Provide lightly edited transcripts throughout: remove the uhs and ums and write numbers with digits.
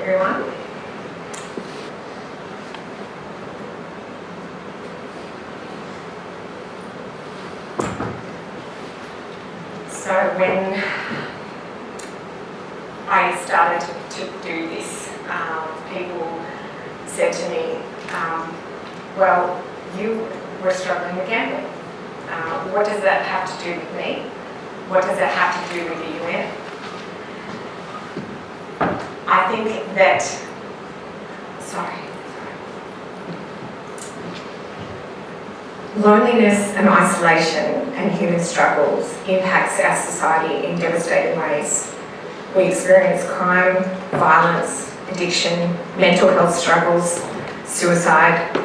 everyone. So when I started to do this, people said to me, well, you were struggling with gambling. What does that have to do with me? What does that have to do with the UN? I think that, loneliness and isolation and human struggles impacts our society in devastating ways. We experience crime, violence, addiction, mental health struggles, suicide.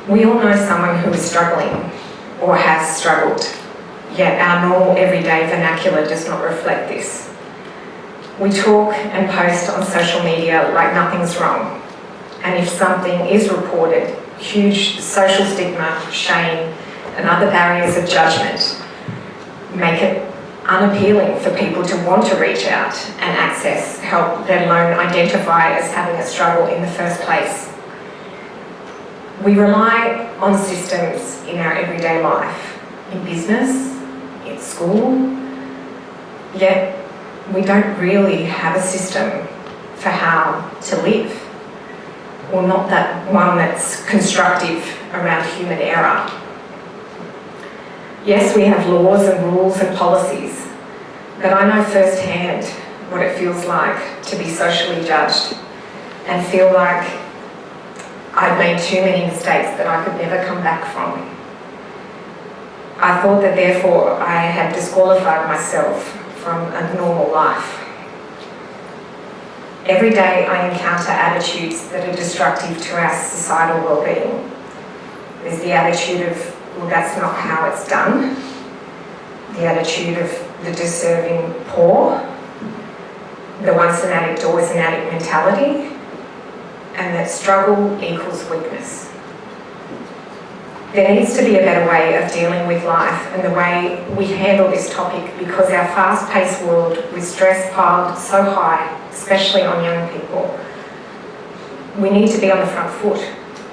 We all know someone who is struggling or has struggled, yet our normal everyday vernacular does not reflect this. We talk and post on social media like nothing's wrong, and if something is reported, huge social stigma, shame, and other barriers of judgment make it unappealing for people to want to reach out and access help, let alone identify as having a struggle in the first place. We rely on systems in our everyday life, in business, in school, yet we don't really have a system for how to live, or not that one that's constructive around human error. Yes, we have laws and rules and policies, but I know firsthand what it feels like to be socially judged and feel like I'd made too many mistakes that I could never come back from. I thought that therefore I had disqualified myself from a normal life. Every day I encounter attitudes that are destructive to our societal well-being. There's the attitude of, well, that's not how it's done. The attitude of the deserving poor. The once an addict, always an addict mentality. And that struggle equals weakness. There needs to be a better way of dealing with life and the way we handle this topic, because our fast-paced world with stress piled so high, especially on young people, we need to be on the front foot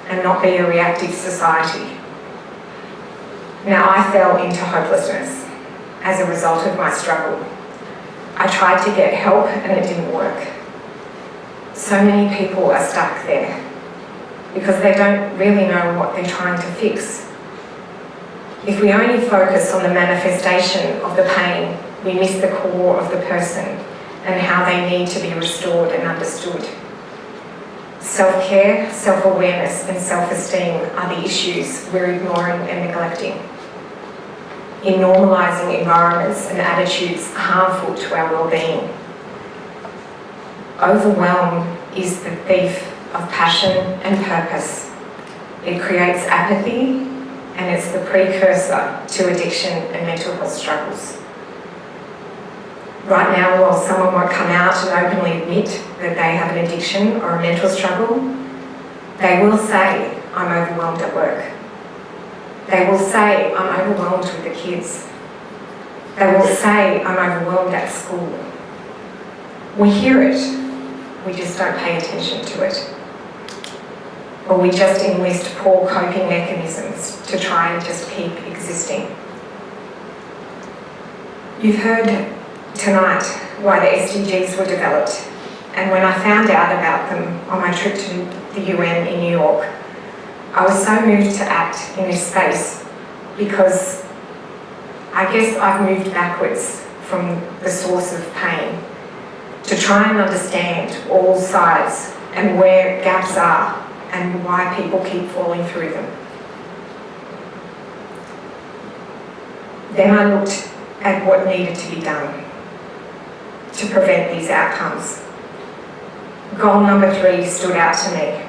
and not be a reactive society. Now, I fell into hopelessness as a result of my struggle. I tried to get help and it didn't work. So many people are stuck there because they don't really know what they're trying to fix. If we only focus on the manifestation of the pain, we miss the core of the person and how they need to be restored and understood. Self-care, self-awareness and self-esteem are the issues we're ignoring and neglecting. In normalising environments and attitudes harmful to our well-being. Overwhelm is the thief of passion and purpose. It creates apathy and it's the precursor to addiction and mental health struggles. Right now, while someone might come out and openly admit that they have an addiction or a mental struggle, they will say, I'm overwhelmed at work. They will say, I'm overwhelmed with the kids. They will say, I'm overwhelmed at school. We hear it, we just don't pay attention to it. Or we just enlist poor coping mechanisms to try and just keep existing. You've heard tonight why the SDGs were developed, and when I found out about them on my trip to the UN in New York, I was so moved to act in this space because I guess I've moved backwards from the source of pain to try and understand all sides and where gaps are and why people keep falling through them. Then I looked at what needed to be done to prevent these outcomes. Goal number 3 stood out to me.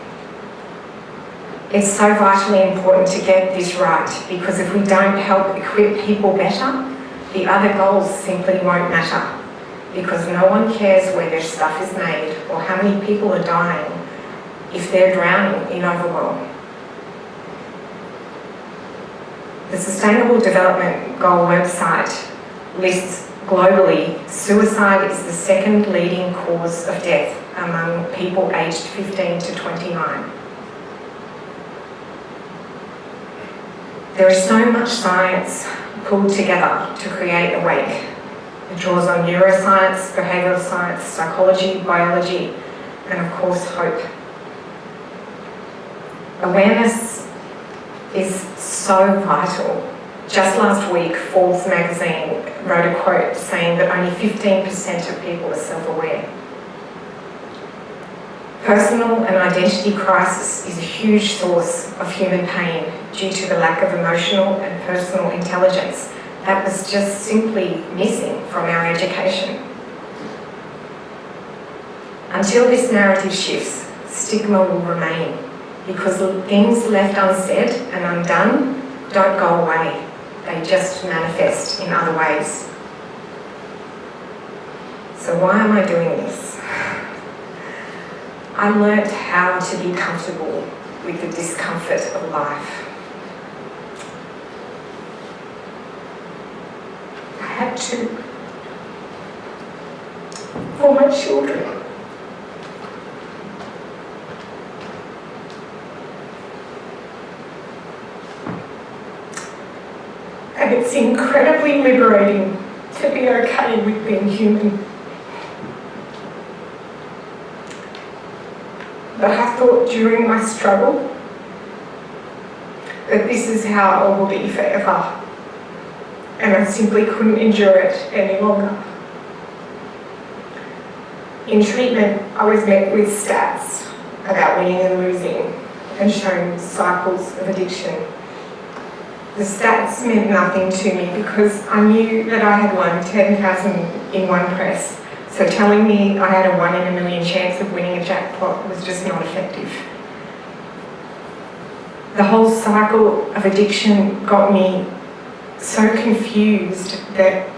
It's so vitally important to get this right, because if we don't help equip people better, the other goals simply won't matter, because no one cares where their stuff is made or how many people are dying if they're drowning in overwhelm. The Sustainable Development Goal website lists Globally, suicide is the second leading cause of death among people aged 15 to 29. There is so much science pulled together to create Awake. It draws on neuroscience, behavioural science, psychology, biology, and of course hope. Awareness is so vital. Just last week, Forbes magazine wrote a quote saying that only 15% of people are self-aware. Personal and identity crisis is a huge source of human pain due to the lack of emotional and personal intelligence that was just simply missing from our education. Until this narrative shifts, stigma will remain because things left unsaid and undone don't go away. They just manifest in other ways. So why am I doing this? I learnt how to be comfortable with the discomfort of life. I had to, for my children. And it's incredibly liberating to be okay with being human. But I thought during my struggle that this is how I will be forever. And I simply couldn't endure it any longer. In treatment, I was met with stats about winning and losing and shown cycles of addiction. The stats meant nothing to me because I knew that I had won 10,000 in one press. So telling me I had a 1 in a million chance of winning a jackpot was just not effective. The whole cycle of addiction got me so confused that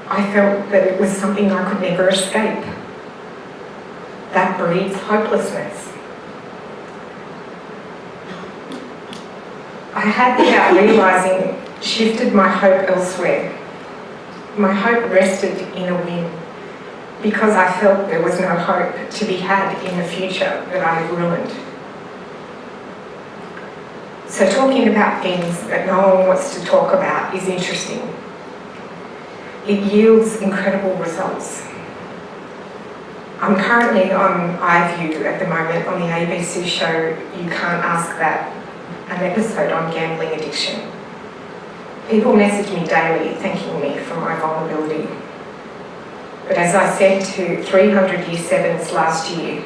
I felt that it was something I could never escape. That breeds hopelessness. I had, without realising, shifted my hope elsewhere. My hope rested in a win because I felt there was no hope to be had in the future that I had ruined. So talking about things that no one wants to talk about is interesting. It yields incredible results. I'm currently on iView at the moment on the ABC show You Can't Ask That, an episode on gambling addiction. People message me daily thanking me for my vulnerability. But as I said to 300 Year 7s last year,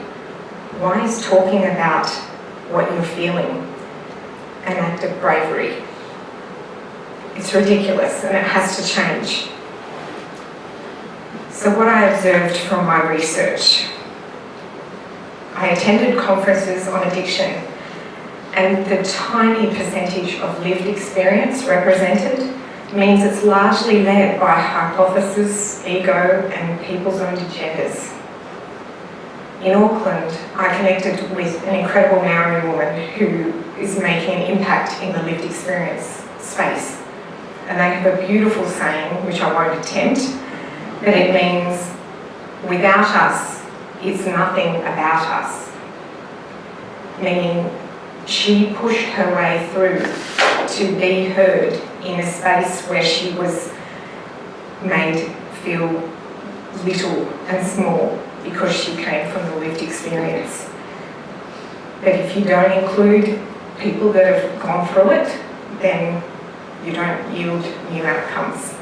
why is talking about what you're feeling an act of bravery? It's ridiculous and it has to change. So what I observed from my research, I attended conferences on addiction, and the tiny percentage of lived experience represented means it's largely led by hypothesis, ego, and people's own agendas. In Auckland, I connected with an incredible Maori woman who is making an impact in the lived experience space. And they have a beautiful saying, which I won't attempt, but it means, without us, it's nothing about us. Meaning, she pushed her way through to be heard in a space where she was made feel little and small because she came from the lived experience. But if you don't include people that have gone through it, then you don't yield new outcomes.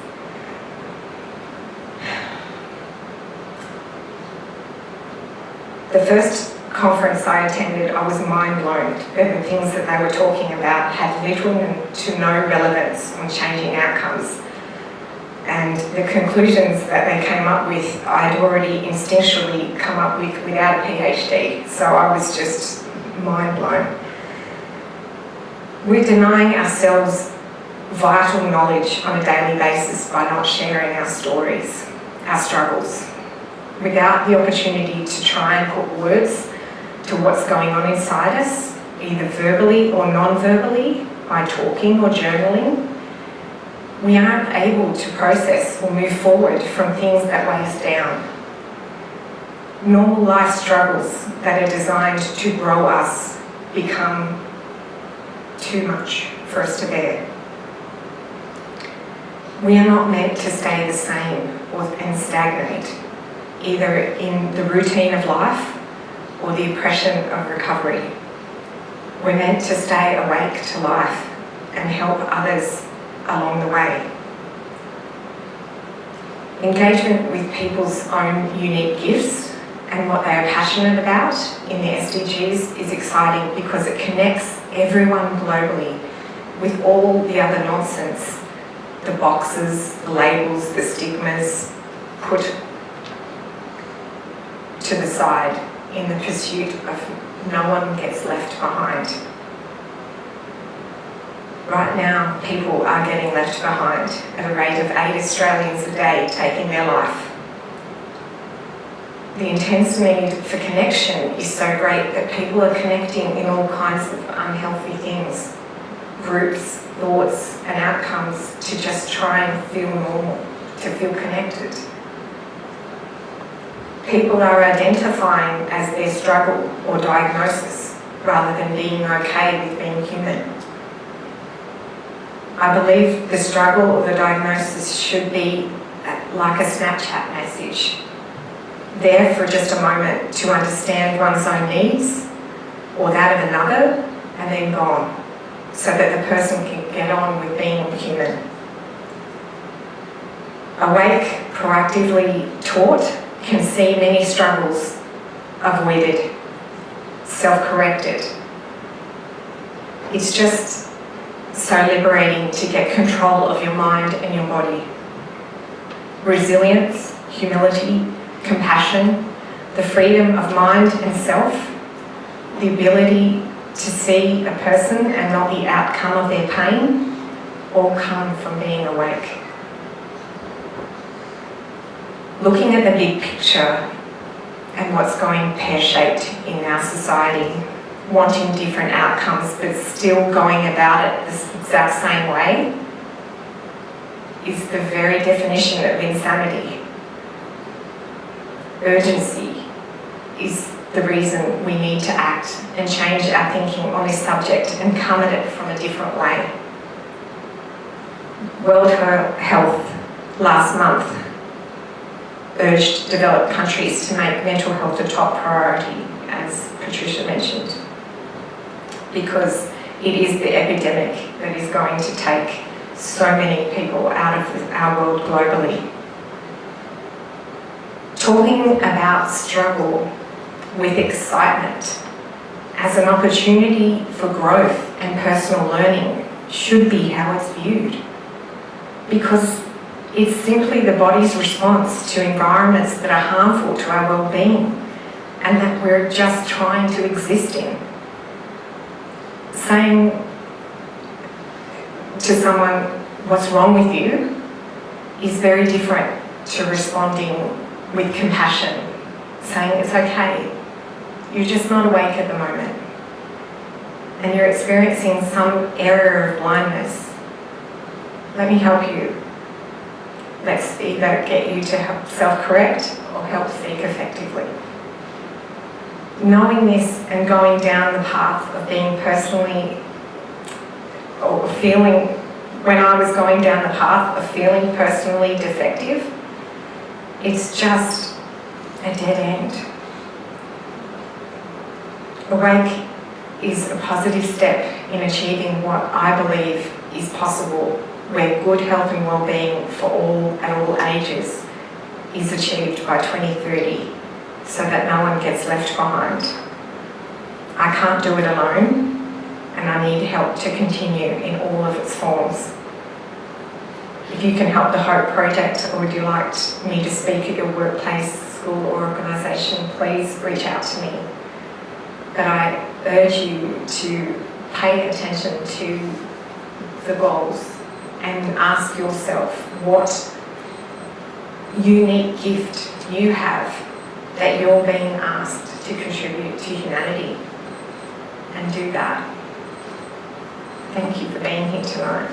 The first conference I attended, I was mind blown that the things that they were talking about had little to no relevance on changing outcomes. And the conclusions that they came up with, I'd already instinctually come up with without a PhD. So I was just mind blown. We're denying ourselves vital knowledge on a daily basis by not sharing our stories, our struggles, without the opportunity to try and put words to what's going on inside us, either verbally or non-verbally, by talking or journaling. we aren't able to process or move forward from things that weigh us down. Normal life struggles that are designed to grow us become too much for us to bear. We are not meant to stay the same and stagnate, either in the routine of life or the oppression of recovery. We're meant to stay awake to life and help others along the way. Engagement with people's own unique gifts and what they are passionate about in the SDGs is exciting because it connects everyone globally with all the other nonsense, the boxes, the labels, the stigmas put to the side in the pursuit of no one gets left behind. Right now, people are getting left behind at a rate of 8 Australians a day taking their life. The intense need for connection is so great that people are connecting in all kinds of unhealthy things, groups, thoughts and outcomes to just try and feel normal, to feel connected. People are identifying as their struggle or diagnosis rather than being okay with being human. I believe the struggle or the diagnosis should be like a Snapchat message, there for just a moment to understand one's own needs or that of another and then gone, so that the person can get on with being human. Awake, proactively taught, can see many struggles avoided, self-corrected. It's just so liberating to get control of your mind and your body. Resilience, humility, compassion, the freedom of mind and self, the ability to see a person and not the outcome of their pain, all come from being awake. Looking at the big picture and what's going pear-shaped in our society, wanting different outcomes but still going about it the exact same way, is the very definition of insanity. Urgency is the reason we need to act and change our thinking on this subject and come at it from a different way. World Health last month urged developed countries to make mental health a top priority, as Patricia mentioned, because it is the epidemic that is going to take so many people out of our world globally. Talking about struggle with excitement as an opportunity for growth and personal learning should be how it's viewed, because it's simply the body's response to environments that are harmful to our well-being and that we're just trying to exist in. Saying to someone, "What's wrong with you?" is very different to responding with compassion, saying, "It's okay, you're just not awake at the moment and you're experiencing some area of blindness. Let me help you. Let's either get you to help self-correct or help seek effectively." Knowing this and going down the path of being personally, or feeling, when I was going down the path of feeling personally defective, it's just a dead end. Awake is a positive step in achieving what I believe is possible, where good health and well-being for all at all ages is achieved by 2030, so that no one gets left behind. I can't do it alone, and I need help to continue in all of its forms. If you can help the Hope Project, or would you like me to speak at your workplace, school or organisation, please reach out to me. But I urge you to pay attention to the goals and ask yourself what unique gift you have that you're being asked to contribute to humanity, and do that. Thank you for being here tonight.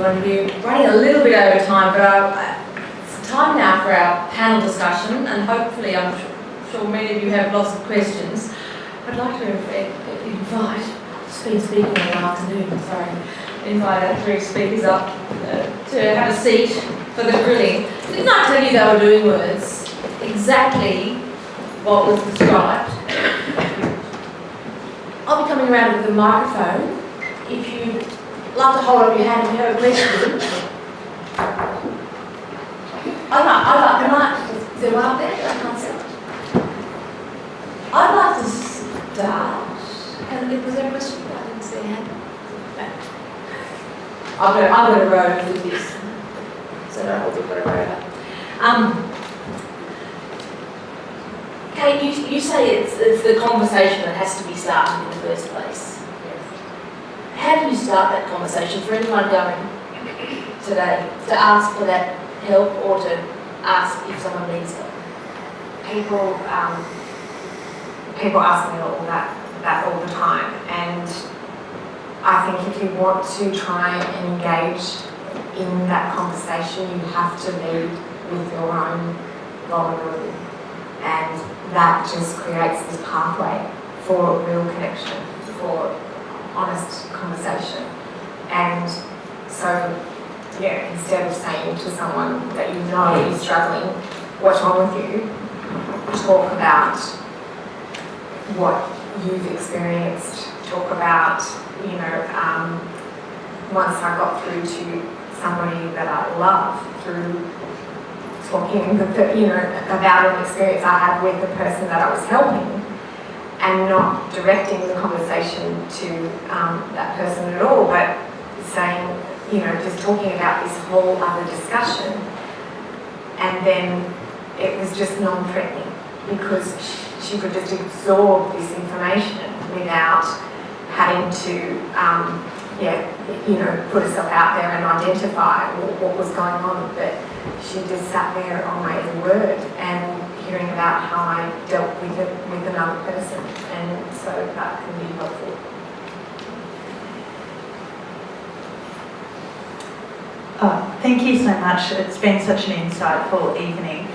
your interview. Running a little bit over time, but it's time now for our panel discussion, and hopefully I'm sure many of you have lots of questions. I'd like to invite, it's been speaking all afternoon, invite our three speakers up to have a seat for the grilling. Didn't I tell you they were doing words? Exactly what was described. I'll be coming around with a microphone. If you'd like to hold up your hand if you have a question. Is there one up there? I can't see. I'd like to start. Was there a question? I didn't see a hand. No. I'm going to row with this. So don't hold it, got to row over. Kate, you say it's the conversation that has to be started in the first place. Yes. How do you start that conversation for anyone going today to ask for that help or to ask if someone needs help? People ask me all that all the time, and I think if you want to try and engage in that conversation, you have to lead with your own vulnerability, and that just creates this pathway for real connection, for honest conversation. And so, yeah, instead of saying to someone that you know is struggling, what's wrong with you, talk about what you've experienced, talk about, once I got through to somebody that I love through talking, about an experience I had with the person that I was helping, and not directing the conversation to that person at all, but saying, just talking about this whole other discussion. And then it was just non-threatening, because she could just absorb this information without having to, put herself out there and identify what was going on. But she just sat there on my every word and hearing about how I dealt with it with another person, and so that can be helpful. Oh, thank you so much. It's been such an insightful evening.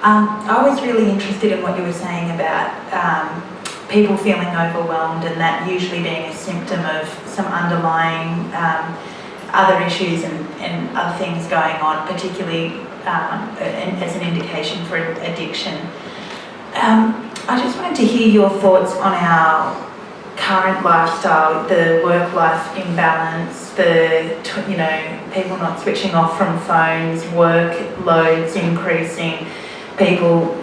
I was really interested in what you were saying about people feeling overwhelmed, and that usually being a symptom of some underlying other issues and other things going on, particularly as an indication for addiction. I just wanted to hear your thoughts on our current lifestyle, the work-life imbalance, people not switching off from phones, workloads increasing, people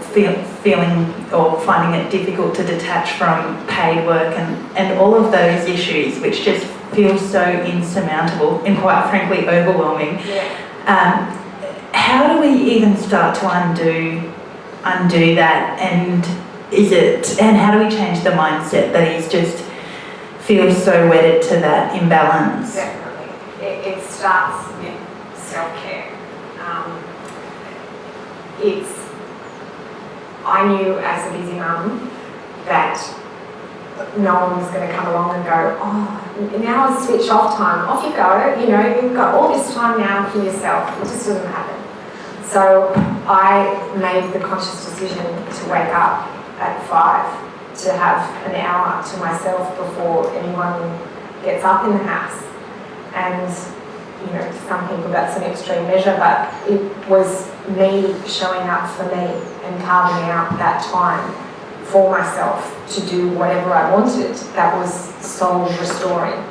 feeling or finding it difficult to detach from paid work, and all of those issues which just feel so insurmountable and quite frankly overwhelming. Yeah. How do we even start to undo that, and how do we change the mindset that is just feels so wedded to that imbalance? Definitely. It starts with self-care. I knew as a busy mum that no one was going to come along and go, oh, now is switch off time, off you go, you've got all this time now for yourself. It just doesn't happen. So I made the conscious decision to wake up at 5, to have an hour to myself before anyone gets up in the house. And to some people that's an extreme measure, but it was me showing up for me and carving out that time for myself to do whatever I wanted that was soul restoring.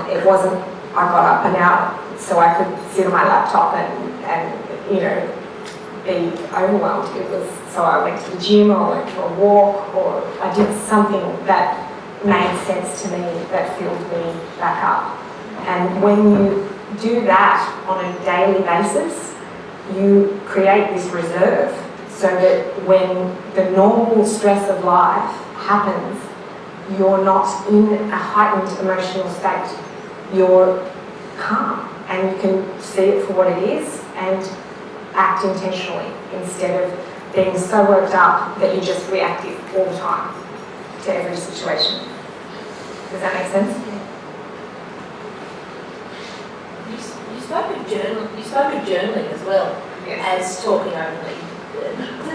It wasn't I got up an hour so I could sit on my laptop and be overwhelmed. It was so I went to the gym or I went for a walk or I did something that made sense to me, that filled me back up. And when you do that on a daily basis, you create this reserve so that when the normal stress of life happens, you're not in a heightened emotional state. You're calm and you can see it for what it is and act intentionally instead of being so worked up that you're just reactive all the time to every situation. Does that make sense? You spoke of journaling as well as talking openly.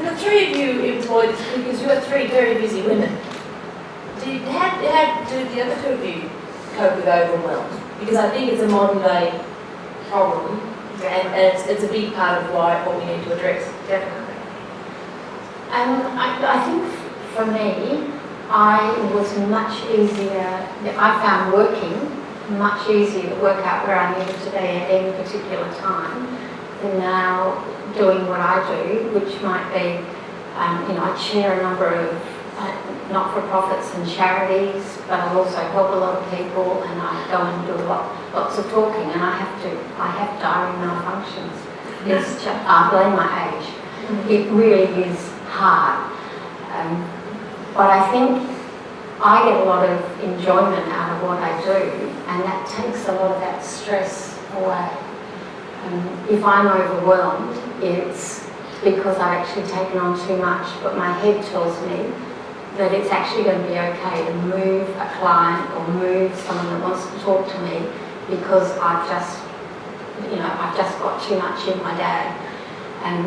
The three of you employed, because you are three very busy women. How do the other two of you cope with overwhelm? Because I think it's a modern day problem, and it's a big part of what we need to address. Definitely. I think for me, I was much easier, I found working much easier to work out where I needed to be at any particular time than now doing what I do, which might be, I chair a number of not-for-profits and charities, but I also help a lot of people, and I go and do lots of talking, and I have diary malfunctions. It's just, I blame my age. It really is hard. But I think I get a lot of enjoyment out of what I do, and that takes a lot of that stress away. If I'm overwhelmed, it's because I've actually taken on too much, but my head tells me that it's actually going to be okay to move a client or move someone that wants to talk to me because I've just got too much in my day. And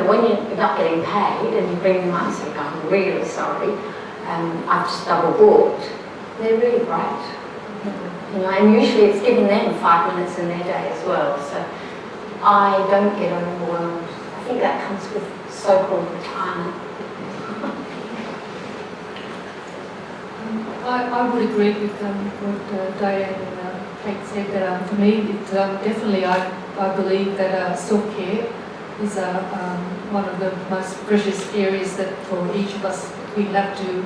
when you're not getting paid and you bring them up and say, I'm really sorry, I've just double booked, they're really great. And usually it's giving them 5 minutes in their day as well. So I don't get overwhelmed. I think that comes with so-called retirement. I would agree with what Diane and Kate said. That for me, definitely I believe that self-care is one of the most precious areas that for each of us we have to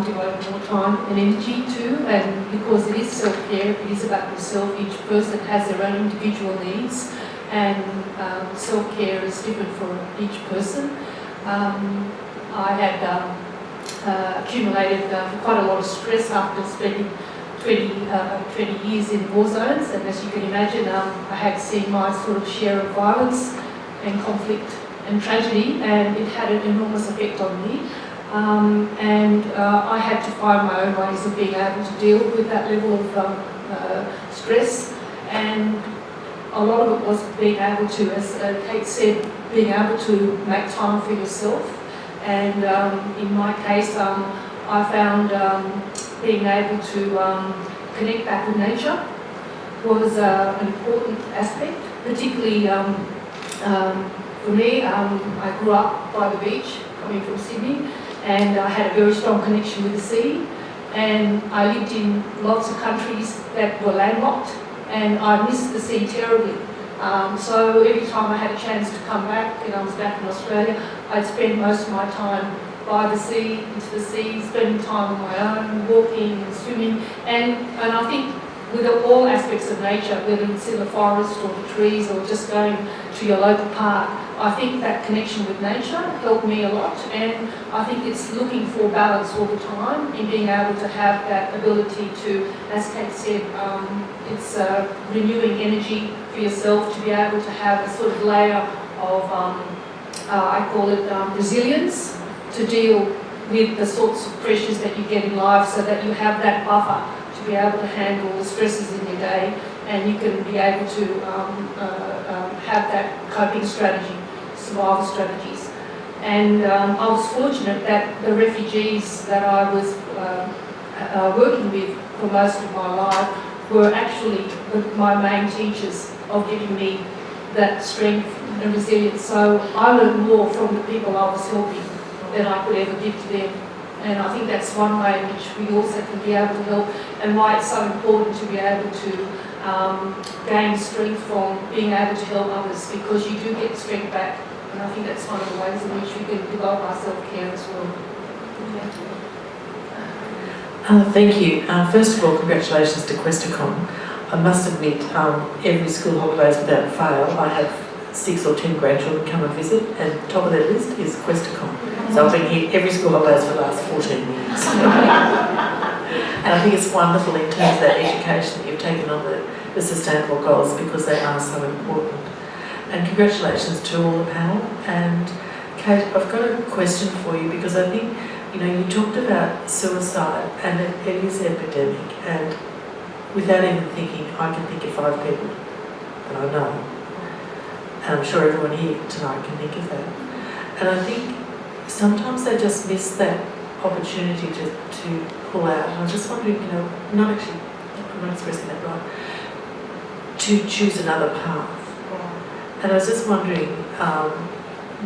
devote more time and energy to. And because it is self-care, it is about yourself. Each person has their own individual needs, and self-care is different for each person. I had accumulated quite a lot of stress after spending 20 years in war zones, and as you can imagine, I had seen my sort of share of violence and conflict and tragedy, and it had an enormous effect on me. I had to find my own ways of being able to deal with that level of stress, and a lot of it was being able to, as Kate said, being able to make time for yourself. And in my case, I found being able to connect back with nature was an important aspect, particularly for me. I grew up by the beach, coming from Sydney, and I had a very strong connection with the sea. And I lived in lots of countries that were landlocked, and I missed the sea terribly. So every time I had a chance to come back, and I was back in Australia, I'd spend most of my time by the sea, into the sea, spending time on my own, walking and swimming. And I think with all aspects of nature, whether it's in the forest or the trees or just going to your local park, I think that connection with nature helped me a lot. And I think it's looking for balance all the time in being able to have that ability to, as Kate said, it's renewing energy for yourself to be able to have a sort of layer of, I call it resilience, to deal with the sorts of pressures that you get in life, so that you have that buffer to be able to handle the stresses in your day, and you can be able to have that coping strategy, survival strategies. And I was fortunate that the refugees that I was working with for most of my life were actually my main teachers of giving me that strength and resilience. So I learned more from the people I was helping than I could ever give to them. And I think that's one way in which we also can be able to help, and why it's so important to be able to gain strength from being able to help others, because you do get strength back. And I think that's one of the ways in which we can develop our self-care as well. Thank you. First of all, congratulations to Questacon. I must admit, every school holidays without fail, I have 6 or 10 grandchildren come and visit, and top of their list is Questacon. So I've been here every school holidays for the last 14 years. And I think it's wonderful in terms of that education that you've taken on the sustainable goals, because they are so important. And congratulations to all the panel. And Kate, I've got a question for you, because I think, you talked about suicide, and it is epidemic, and without even thinking, I can think of 5 people and I know. And I'm sure everyone here tonight can think of that. And I think sometimes they just miss that opportunity to pull out. And I was just wondering, I'm not expressing that right, to choose another path. And I was just wondering,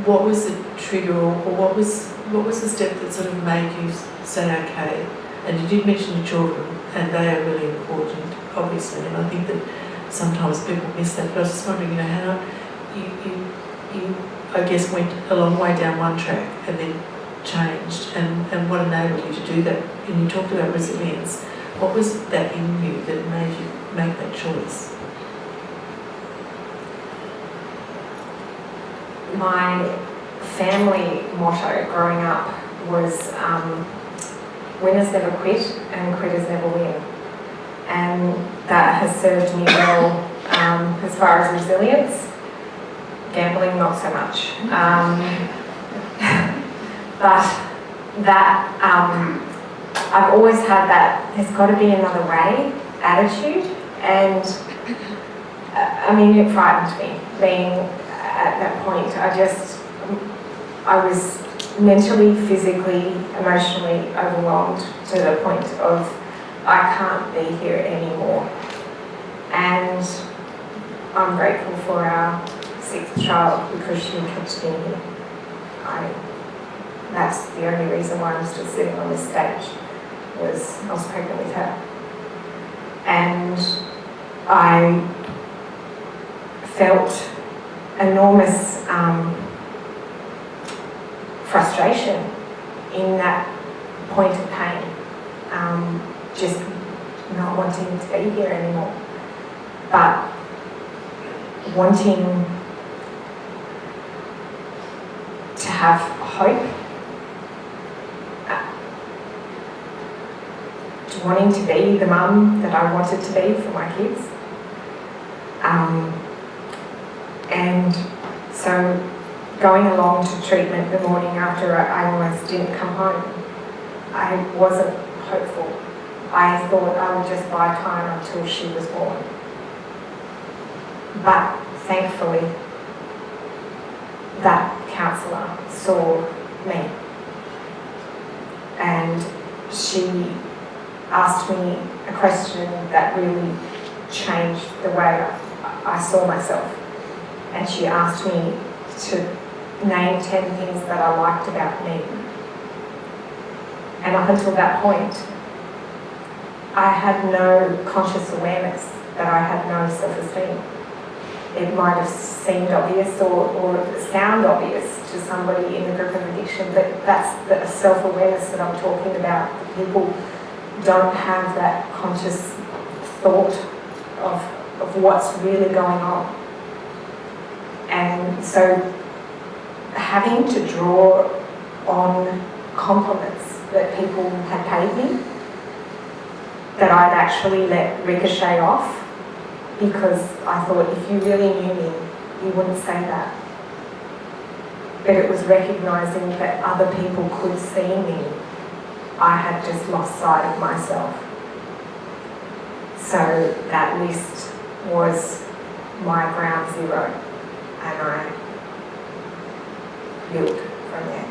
what was the trigger, or what was the step that sort of made you say, okay? And you did mention the children, and they are really important, obviously. And I think that sometimes people miss that. But I was just wondering, how you I guess went a long way down one track and then changed, and what enabled you to do that? And you talked about resilience. What was that in you that made you make that choice? My family motto growing up was winners never quit and quitters never win. And that has served me well as far as resilience. Gambling, not so much. But that, I've always had that there's got to be another way attitude. And it frightened me being at that point. I was mentally, physically, emotionally overwhelmed to the point of I can't be here anymore. And I'm grateful for our 6th child because she kept me here. That's the only reason why I'm still sitting on this stage, was I was pregnant with her. And I felt enormous frustration in that point of pain, just not wanting to be here anymore, but wanting to have hope, wanting to be the mum that I wanted to be for my kids. And so going along to treatment the morning after I almost didn't come home, I wasn't hopeful. I thought I would just buy time until she was born. But thankfully, that counsellor saw me, and she asked me a question that really changed the way I saw myself. And she asked me to name 10 things that I liked about me. And up until that point, I had no conscious awareness that I had no self-esteem. It might have seemed obvious or sound obvious to somebody in a group of addiction, but that's the self-awareness that I'm talking about. People don't have that conscious thought of what's really going on. And so having to draw on compliments that people had paid me, that I'd actually let ricochet off, because I thought if you really knew me, you wouldn't say that. But it was recognising that other people could see me. I had just lost sight of myself. So that list was my ground zero, and I built from there.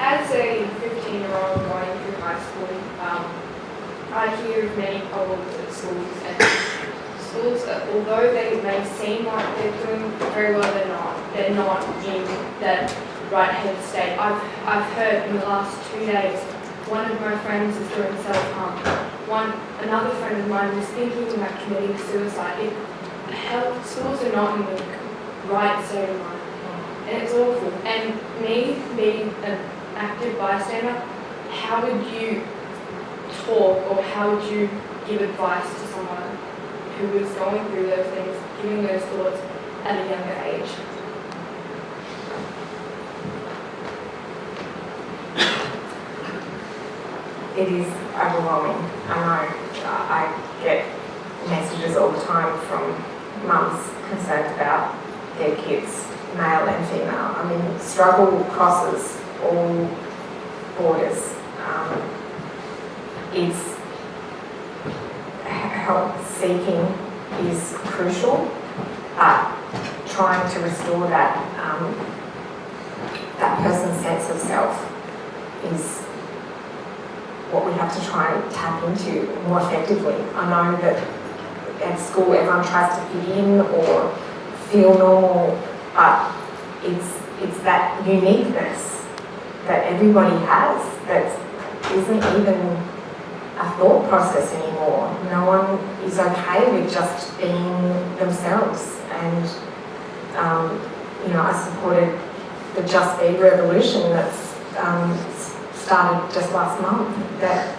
As a 15-year-old going through high school, I hear of many problems at schools, and schools, although they may seem like they're doing very well, they're not in that right head state. I've heard in the last 2 days, one of my friends is doing self-harm. Another friend of mine was thinking about committing suicide. Schools are not in the right state of mind. And it's awful. And me being an active bystander, how would you talk, or how would you give advice to someone who is going through those things, giving those thoughts at a younger age? It is overwhelming. I know. I get all the time from mums concerned about their kids, male and female. I mean, struggle crosses all borders. It's help seeking is crucial, but trying to restore that that person's sense of self is what we have to try and tap into more effectively. I know that at school everyone tries to fit in or feel normal, but it's that uniqueness that everybody has that isn't even a thought process anymore. No one is okay with just being themselves. And I supported the Just Be revolution that's started just last month. That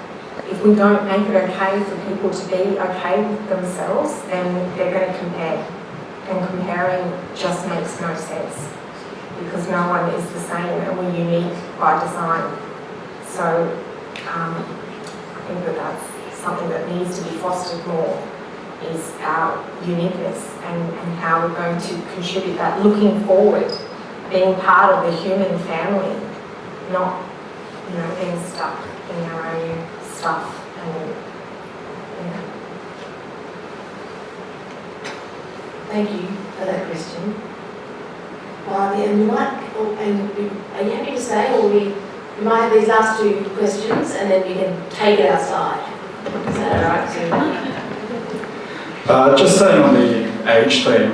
if we don't make it okay for people to be okay with themselves, then they're going to compare. And comparing just makes no sense because no one is the same and we're unique by design. So I think that that's something that needs to be fostered more, is our uniqueness and how we're going to contribute that, looking forward, being part of the human family, not being stuck in our own stuff. And Thank you for that question. And are you happy to stay, or we might have these last two questions and then we can take it outside? Is that all right? Just staying on the age theme,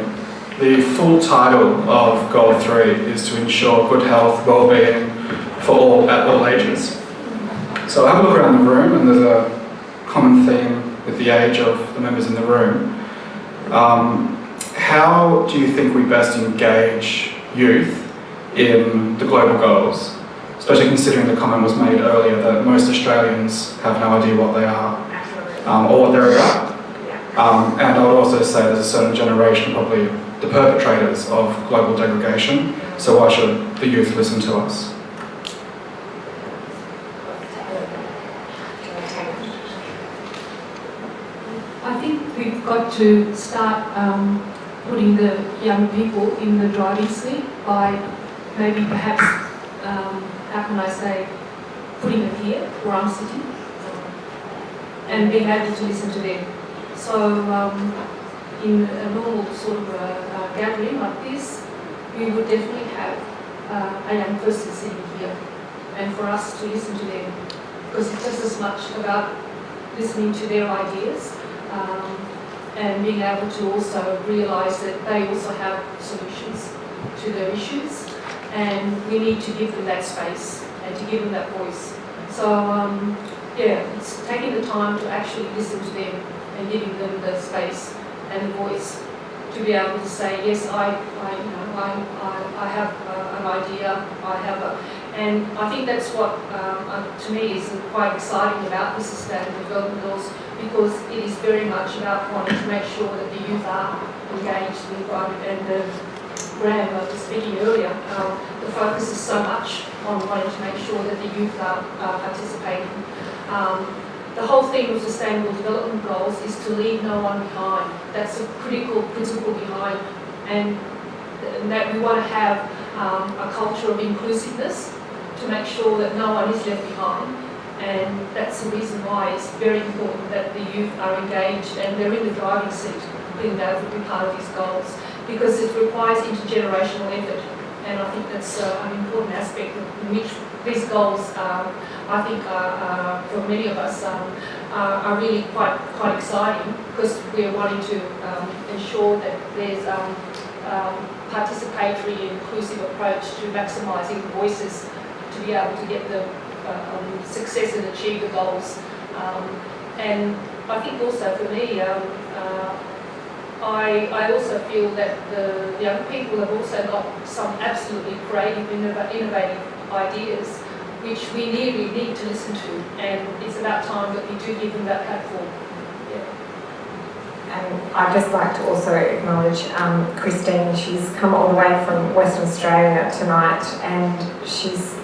the full title of Goal 3 is to ensure good health, well-being for all at all ages. So I have a look around the room and there's a common theme with the age of the members in the room. How do you think we best engage youth in the global goals? Especially considering the comment was made earlier that most Australians have no idea what they are or what they're about. And I would also say there's a certain generation, probably the perpetrators of global degradation, so why should the youth listen to us? I think we've got to start putting the young people in the driving seat by maybe perhaps, how can I say, putting them here where I'm sitting and being able to listen to them. So in a normal sort of gathering like this, we would definitely have a young person sitting here and for us to listen to them, because it's just as much about listening to their ideas and being able to also realise that they also have solutions to their issues, and we need to give them that space and to give them that voice. So it's taking the time to actually listen to them and giving them the space and the voice to be able to say, yes, I have an idea, and I think that's what to me is quite exciting about the Sustainable Development Goals, because it is very much about wanting to make sure that the youth are engaged in the environment. And Graham was speaking earlier, the focus is so much on wanting to make sure that the youth are participating. The whole theme of Sustainable Development Goals is to leave no one behind. That's a critical principle behind, and that we want to have a culture of inclusiveness to make sure that no one is left behind. And that's the reason why it's very important that the youth are engaged and they're in the driving seat, being able to be part of these goals, because it requires intergenerational effort. And I think that's an important aspect in which these goals, I think, for many of us, are really quite exciting, because we're wanting to ensure that there's participatory and inclusive approach to maximising voices to be able to get the success and achieve the goals. And I think also for me, I also feel that the young people have also got some absolutely creative, innovative ideas, which we really need to listen to, and it's about time that we do give them that platform. And I'd just like to also acknowledge Christine. She's come all the way from Western Australia tonight, and she's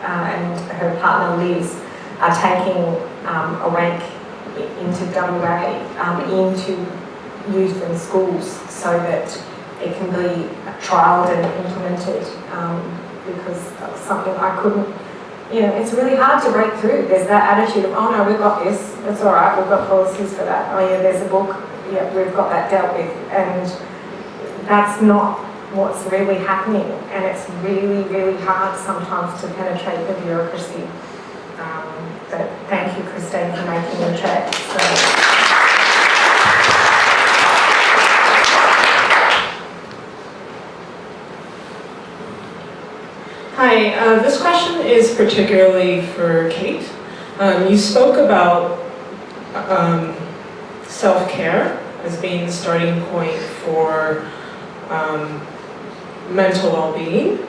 and her partner Liz are taking Awake into WA, into youth and schools so that it can be trialled and implemented, because that's something I couldn't, it's really hard to break through. There's that attitude of, oh no, we've got this, it's all right, we've got policies for that. Oh yeah, there's a book, yeah, we've got that dealt with. And that's not what's really happening. And it's really, really hard sometimes to penetrate the bureaucracy. But thank you, Christine, for making the trek. Hi, this question is particularly for Kate. You spoke about self-care as being the starting point for mental well-being.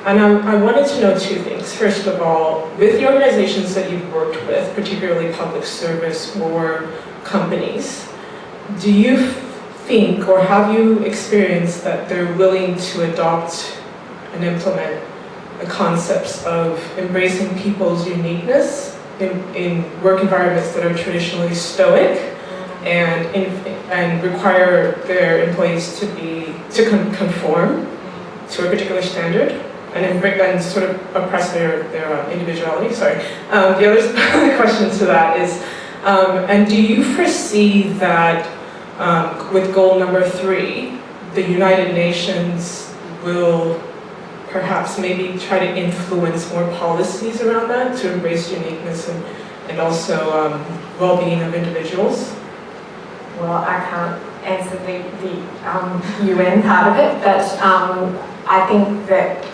And I wanted to know two things. First of all, with the organizations that you've worked with, particularly public service or companies, do you think or have you experienced that they're willing to adopt and implement the concepts of embracing people's uniqueness in work environments that are traditionally stoic and require their employees to conform to a particular standard and sort of oppress their individuality? Sorry. The other question to that is, and do you foresee that with goal number 3, the United Nations will perhaps maybe try to influence more policies around that to embrace uniqueness and also well-being of individuals? Well, I can't answer the UN part of it, but I think that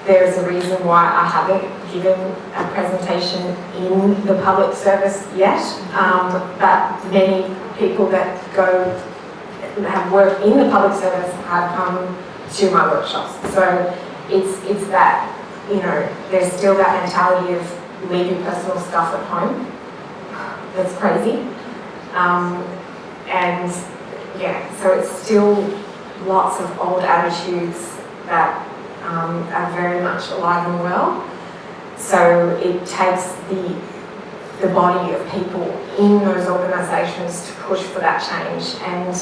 there's a reason why I haven't given a presentation in the public service yet, but many people that have worked in the public service have come to my workshops. So it's that, there's still that mentality of leave your personal stuff at home. That's crazy. And yeah, so it's still lots of old attitudes that are very much alive and well. So it takes the body of people in those organisations to push for that change and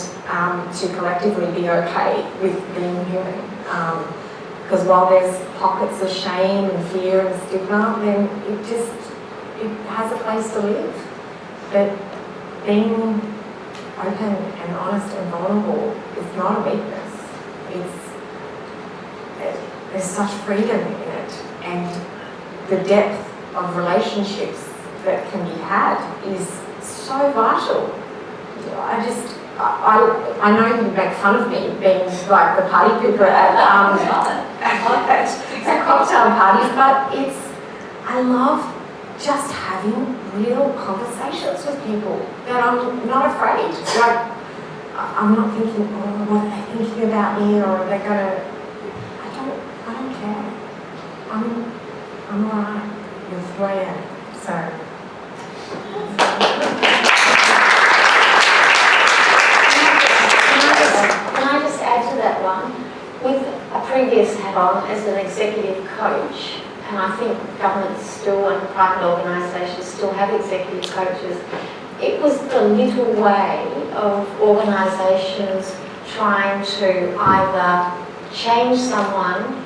to collectively be okay with being human. Because while there's pockets of shame and fear and stigma, then it has a place to live. But being open and honest and vulnerable is not a weakness. There's such freedom in it, and the depth of relationships that can be had is so vital. I know you make fun of me being like the party pooper at cocktail parties, but I love just having real conversations with people that I'm not afraid. Like, I'm not thinking, oh, what are they thinking about me, or are they gonna? I don't care. I'm alright with who I am. So. Can I just add to that one? With a previous hat on as an executive coach, and I think governments still and private organisations still have executive coaches, it was the little way of organisations trying to either change someone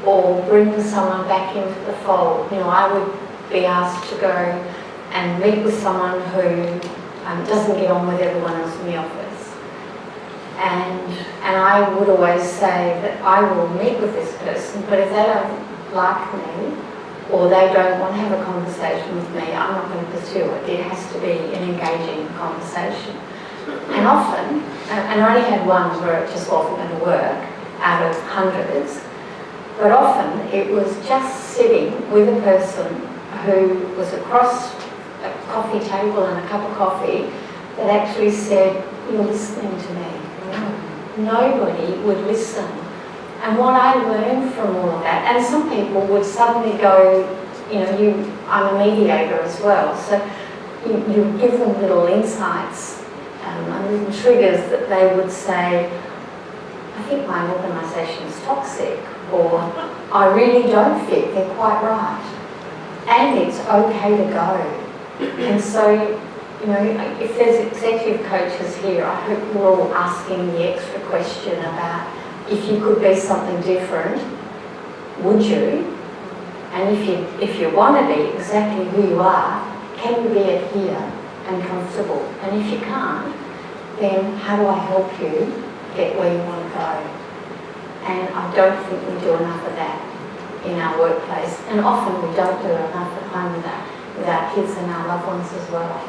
or bring someone back into the fold. I would be asked to go and meet with someone who doesn't get on with everyone else in the office. And I would always say that I will meet with this person, but if they don't like me or they don't want to have a conversation with me, I'm not going to pursue it. It has to be an engaging conversation. And often, and I only had one where it just wasn't going to work out of hundreds, but often it was just sitting with a person who was across a coffee table and a cup of coffee that actually said, "You're listening to me." Nobody would listen. And what I learned from all of that, and some people would suddenly go, I'm a mediator as well, so you give them little insights and little triggers that they would say, I think my organisation is toxic, or I really don't fit, they're quite right. And it's okay to go. And so you know, if there's executive coaches here, I hope you're all asking the extra question about if you could be something different, would you? And if you want to be exactly who you are, can you be it here and comfortable? And if you can't, then how do I help you get where you want to go? And I don't think we do enough of that in our workplace. And often we don't do enough at home with our kids and our loved ones as well.